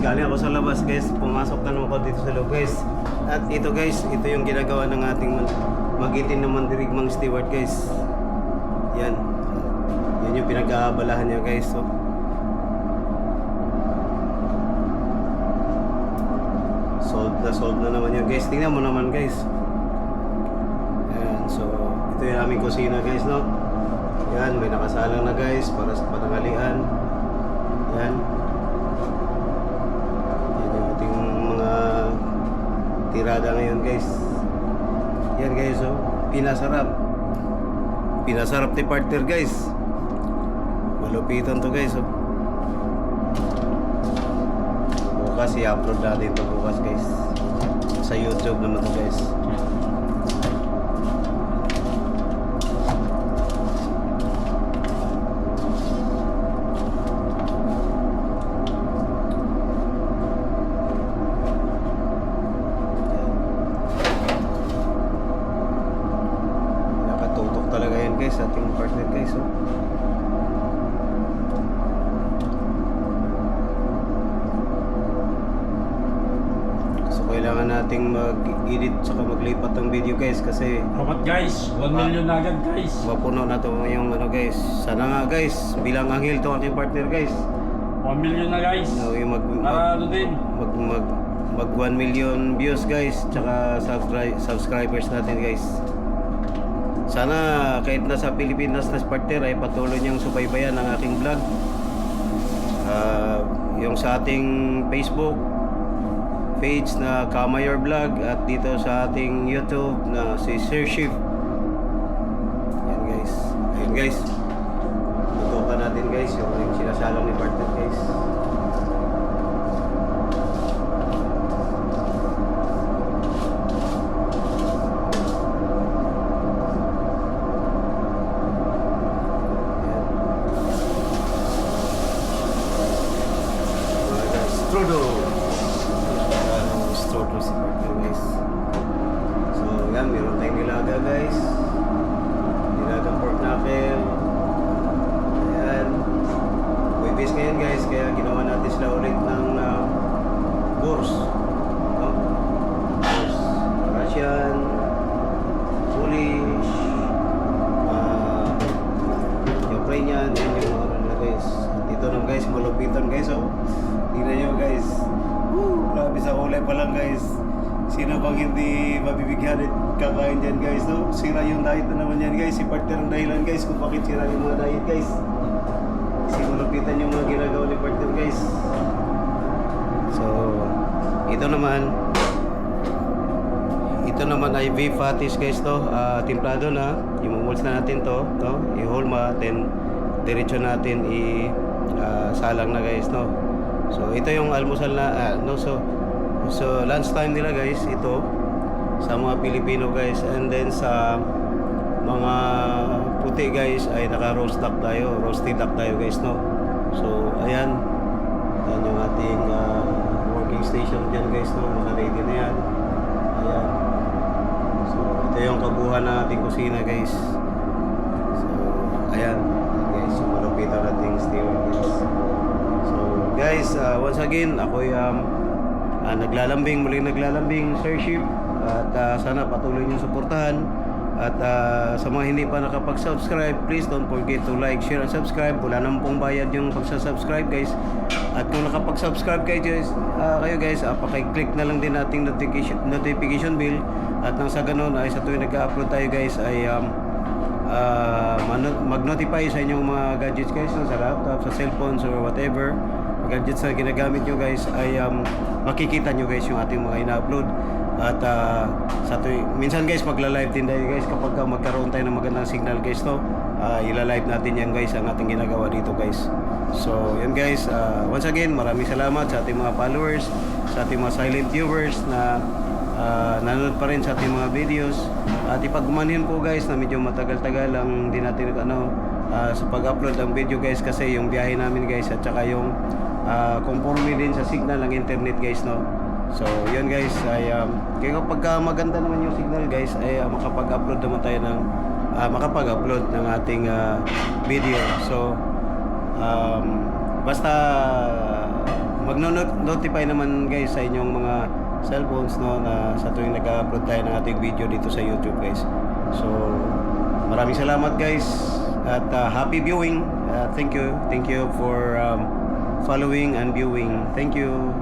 galing ako sa labas guys, pumasok na naman ako dito sa loob guys. At ito guys, ito yung ginagawa ng ating magitin na mandirigmang steward guys. Yan. Yan yung pinag-aabalahan niya guys. So, sold na naman yun guys. Tingnan mo naman guys. Ayan, so ito yung aming kusina guys, no? Yan, may nakasalang na guys para sa panangalian. Yan. Yan yung ating mga tirada ngayon guys. Yan guys, so pinasarap. Pinasarap ni partner guys. Malupitan to guys, oh. Bukas i-upload natin to bukas guys. Sa YouTube naman to guys. Nakatutok talaga yan guys, ating partner guys, oh. Kailangan nating mag-edit saka maglipat ng video guys kasi Kapat guys, 1 million na agad guys. mapuno na to yung ano guys. Sana nga guys, bilang anghel to aking partner guys. 1 million na guys. Yung Para ano din? mag 1 million views guys, tsaka subscribers natin guys. Sana kahit nasa Pilipinas na partner ay patuloy niyang subaybayan ang aking vlog. Yung sa ating Facebook page na Kamayor Vlog at dito sa ating YouTube na si Sir Shiv. Yan guys. Ayun guys. Tutukan natin guys yung sinasalang ni partner guys. Mga guys, Trudeau. Strudel si partner guys. So yan, meron tayong nilaga guys. Nilagang pork knuckle. Ayan. Buibis ngayon guys, kaya ginawa natin sila ulit ng gors. No? Gors. Russian, Polish, Ukrainian, yan yung ano nila guys. At ito naman guys, malupitan guys, oh. Tingnan nyo guys. Grabe sa kulay pa lang guys. Sino bang hindi mabibigyan at kakain dyan guys, no? Sira yung diet na naman yan guys. Si partner ang dahilan guys kung bakit sira yung mga diet guys. Kasi malupitan yung mga ginagawa ni partner guys. So ito naman ay beef patties guys to. Timplado na. Imumuls na natin to, no? I-hulma, then diretso natin salang na guys, no? So ito yung almusal na so lunch time nila guys, ito sa mga Pilipino guys, and then sa mga puti guys ay naka-roast duck tayo, roasted duck tayo guys, no. So ayan yung ating working station dyan guys, no. Naka-ready na yan. Ayan. So ito yung kabuuan ng ating kusina guys. So ayan guys, yung malupitan nating steward guys. Guys, once again, ako'y muling naglalambing, Sir Shiv. At sana patuloy niyong suportahan. At sa mga hindi pa nakapag-subscribe, please don't forget to like, share, and subscribe. Wala naman pong bayad yung pag-subscribe guys. At kung nakapag-subscribe kayo guys, pakiclick na lang din nating notification bell. At nang sa ganun ay sa tuwing nag-upload tayo guys ay mag-notify sa inyong mga gadgets guys, sa laptop, sa cellphones or whatever gadgets na ginagamit nyo guys ay makikita nyo guys yung ating mga ina-upload. At sa minsan guys magla-live din tayo guys kapag magkaroon tayo ng magandang signal guys, to ila-live natin yan guys ang ating ginagawa dito guys. So yan guys, once again maraming salamat sa ating mga followers, sa ating mga silent viewers na nanonood pa rin sa ating mga videos. At ipagmanhin po guys na medyo matagal-tagal lang din natin sa pag-upload ng video guys, kasi yung biyahe namin guys at saka yung conforme din sa signal ng internet guys, no. So yun guys ay kaya kapag maganda naman yung signal guys ay makapag-upload naman tayo ng ating video. So basta mag-notify naman guys sa inyong mga cellphones no na sa tuwing nag-upload tayo ng ating video dito sa YouTube guys. So maraming salamat guys at happy viewing. Thank you for following and viewing. Thank you.